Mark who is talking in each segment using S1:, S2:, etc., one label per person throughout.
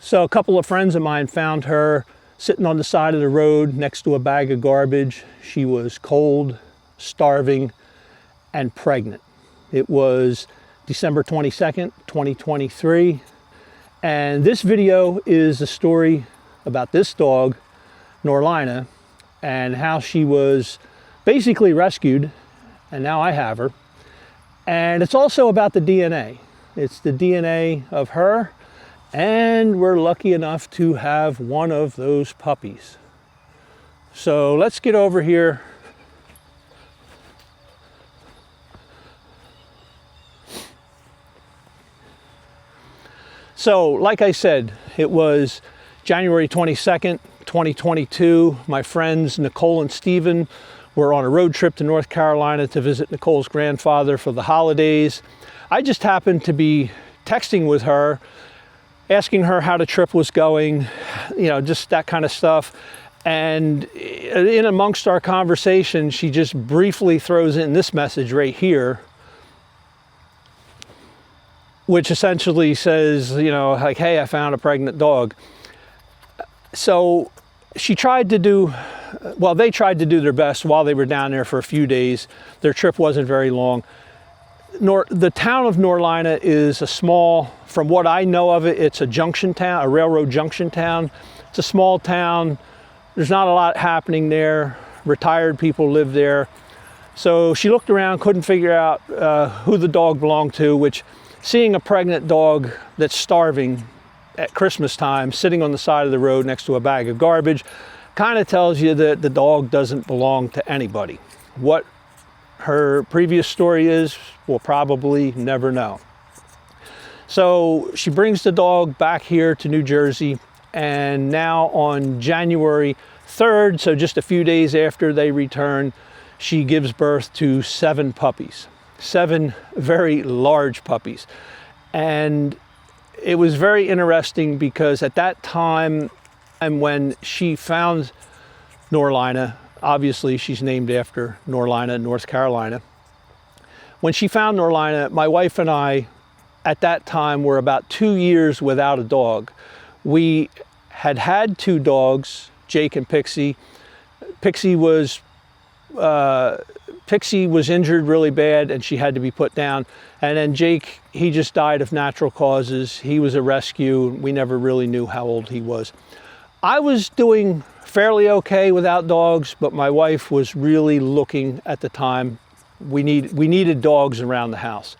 S1: So a couple of friends of mine found her sitting on the side of the road next to a bag of garbage. She was cold, starving, and pregnant. It was December 22nd, 2023. And this video is a story about this dog, Norlina, and how she was basically rescued, and now I have her. And it's also about the DNA. It's the DNA of her, and we're lucky enough to have one of those puppies. So let's get over here. So like I said, it was January 22nd, 2022. My friends Nicole and Stephen were on a road trip to North Carolina to visit Nicole's grandfather for the holidays. I just happened to be texting with her, asking her how the trip was going, you know, just that kind of stuff. And in amongst our conversation, she just briefly throws in this message right here, which essentially says, you know, like, hey, I found a pregnant dog. So she tried to do, well, they tried to do their best while they were down there for a few days. Their trip wasn't very long. The town of Norlina is a small, from what I know of it, it's a junction town, a railroad junction town. It's a small town. There's not a lot happening there. Retired people live there. So she looked around, couldn't figure out who the dog belonged to, which seeing a pregnant dog that's starving at Christmas time, sitting on the side of the road next to a bag of garbage, kind of tells you that the dog doesn't belong to anybody. What her previous story is, we'll probably never know. So she brings the dog back here to New Jersey, and now on January 3rd, so just a few days after they return, she gives birth to 7 puppies. 7 very large puppies. And it was very interesting because at that time, and when she found Norlina, obviously she's named after Norlina, North Carolina. When she found Norlina, my wife and I, at that time, were about 2 years without a dog. We had had 2 dogs, Jake and Pixie. Pixie was injured really bad and she had to be put down. And then Jake, he just died of natural causes. He was a rescue. We never really knew how old he was. I was doing fairly okay without dogs, but my wife was really looking at the time. We needed dogs around the house.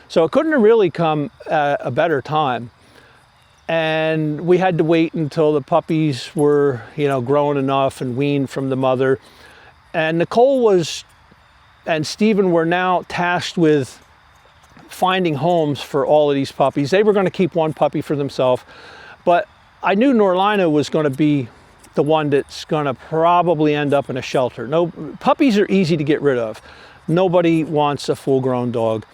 S1: So it couldn't have really come at a better time. And we had to wait until the puppies were, you know, grown enough and weaned from the mother. And Nicole and Stephen were now tasked with finding homes for all of these puppies. They were going to keep one puppy for themselves, but I knew Norlina was going to be the one that's going to probably end up in a shelter. No, puppies are easy to get rid of. Nobody wants a full-grown dog.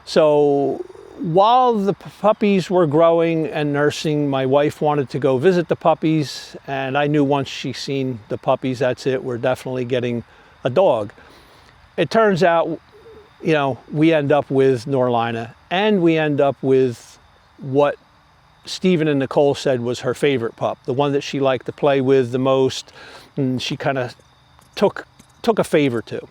S1: So while the puppies were growing and nursing, my wife wanted to go visit the puppies, and I knew once she seen the puppies, that's it, we're definitely getting a dog. It turns out, you know, we end up with Norlina, and we end up with what Stephen and Nicole said was her favorite pup, the one that she liked to play with the most, and she kind of took a favor to.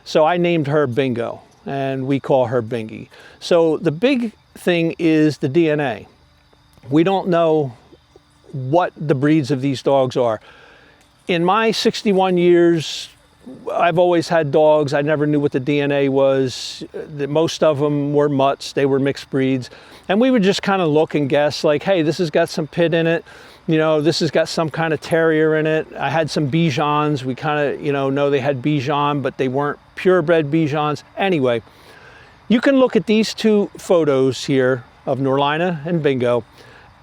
S1: So I named her Bingo, and we call her Bingy. So the big thing is the DNA. We don't know what the breeds of these dogs are. In my 61 years, I've always had dogs. I never knew what the DNA was. Most of them were mutts. They were mixed breeds. And we would just kind of look and guess, like, hey, this has got some pit in it. You know, this has got some kind of terrier in it. I had some Bijans. We kind of, you know they had Bijan, but they weren't purebred Bijans. Anyway, you can look at these 2 photos here of Norlina and Bingo,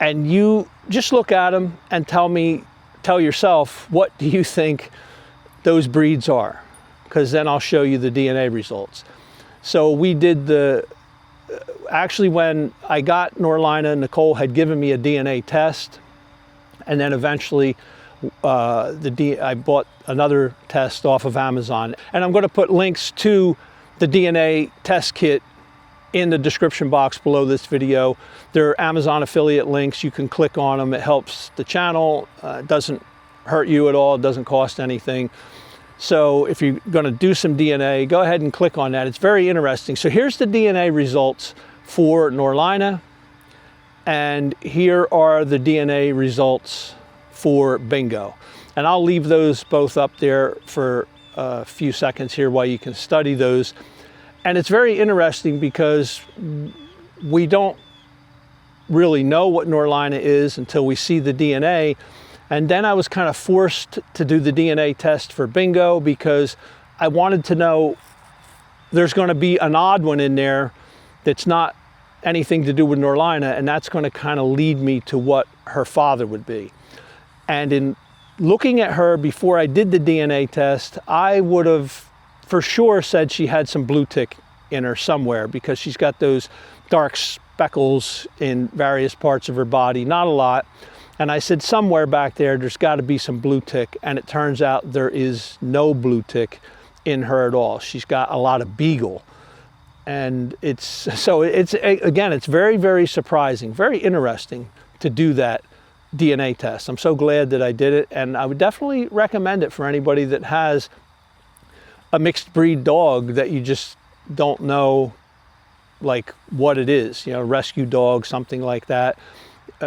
S1: and you just look at them and tell yourself, what do you think those breeds are? Because then I'll show you the DNA results. So we did actually when I got Norlina, Nicole had given me a DNA test, and then eventually I bought another test off of Amazon. And I'm going to put links to the DNA test kit in the description box below this video. They're Amazon affiliate links. You can click on them. It helps the channel. It doesn't hurt you at all. It doesn't cost anything. So if you're going to do some DNA, go ahead and click on that. It's very interesting. So here's the DNA results for Norlina, and here are the DNA results for Bingo. And I'll leave those both up there for a few seconds here while you can study those. And it's very interesting because we don't really know what Norlina is until we see the DNA. And then I was kind of forced to do the DNA test for Bingo because I wanted to know there's going to be an odd one in there that's not anything to do with Norlina, and that's going to kind of lead me to what her father would be. And in looking at her before I did the DNA test, I would have for sure said she had some blue tick in her somewhere because she's got those dark speckles in various parts of her body, not a lot. And I said somewhere back there's got to be some blue tick, and it turns out there is no blue tick in her at all. She's got a lot of beagle. And it's again, it's very, very surprising, very interesting to do that DNA test. I'm so glad that I did it, and I would definitely recommend it for anybody that has a mixed breed dog that you just don't know like what it is, you know, rescue dog, something like that.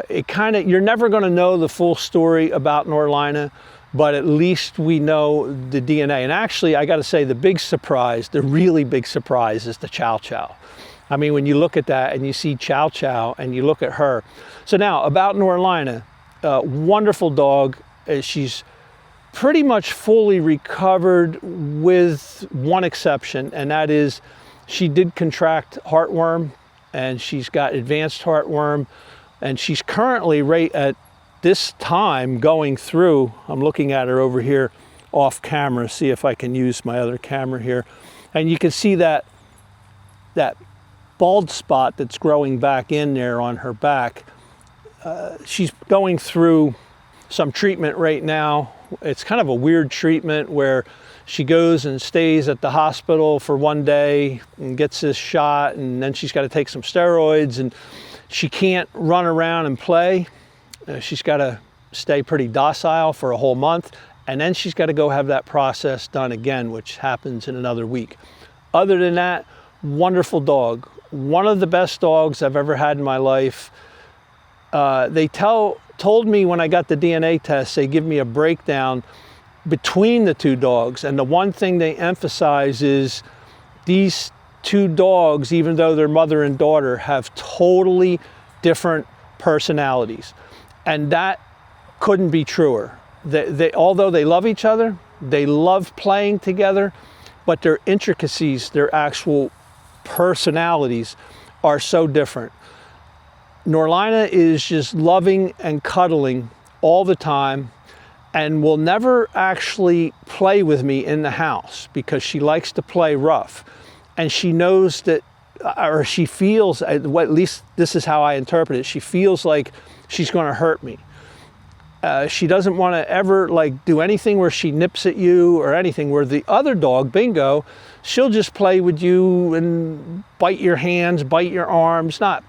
S1: You're never going to know the full story about Norlina, but at least we know the DNA. And actually, I got to say, the big surprise, the really big surprise is the Chow Chow. I mean, when you look at that and you see Chow Chow and you look at her. So now about Norlina, wonderful dog. She's pretty much fully recovered with one exception, and that is she did contract heartworm, and she's got advanced heartworm, and she's currently right at this time going through, I'm looking at her over here off camera, see if I can use my other camera here, and you can see that bald spot that's growing back in there on her back. She's going through some treatment right now. It's kind of a weird treatment where she goes and stays at the hospital for one day and gets this shot, and then she's got to take some steroids, and she can't run around and play. She's got to stay pretty docile for a whole month, and then she's got to go have that process done again, which happens in another week. Other than that, wonderful dog. One of the best dogs I've ever had in my life. They told me when I got the DNA test, they give me a breakdown between the two dogs, and the one thing they emphasize is these two dogs, even though they're mother and daughter, have totally different personalities. And that couldn't be truer. Although they love each other, they love playing together, but their intricacies, their actual personalities are so different. Norlina is just loving and cuddling all the time and will never actually play with me in the house because she likes to play rough. And she knows that, or she feels, at least this is how I interpret it, she feels like she's going to hurt me. She doesn't want to ever like do anything where she nips at you or anything, where the other dog, Bingo, she'll just play with you and bite your hands, bite your arms, not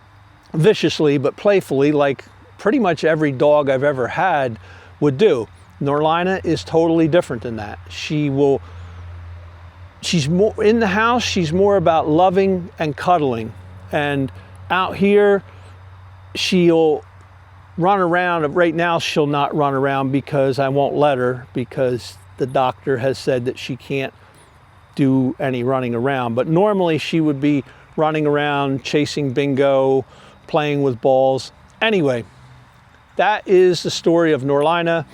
S1: viciously, but playfully, like pretty much every dog I've ever had would do. Norlina is totally different than that. She's more in the house, she's more about loving and cuddling. And out here, she'll run around. Right now, she'll not run around because I won't let her, because the doctor has said that she can't do any running around. But normally she would be running around, chasing Bingo, playing with balls. Anyway, that is the story of Norlina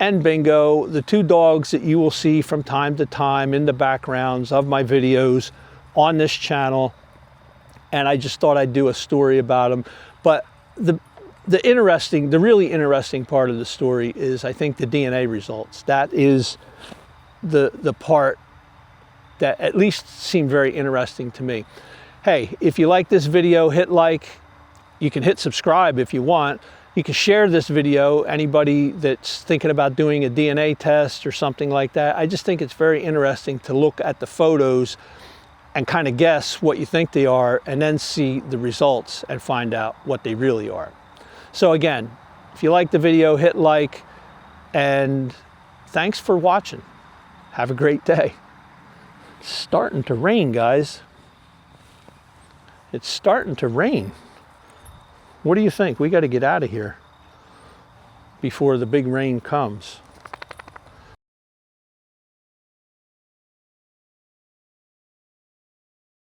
S1: and Bingo, the two dogs that you will see from time to time in the backgrounds of my videos on this channel. And I just thought I'd do a story about them. But the really interesting part of the story is, I think, the DNA results. That is the part that at least seemed very interesting to me. Hey, if you like this video, hit like. You can hit subscribe if you want. You can share this video, anybody that's thinking about doing a DNA test or something like that. I just think it's very interesting to look at the photos and kind of guess what you think they are, and then see the results and find out what they really are. So again, if you like the video, hit like, and thanks for watching. Have a great day. It's starting to rain, guys. It's starting to rain. What do you think? We got to get out of here before the big rain comes.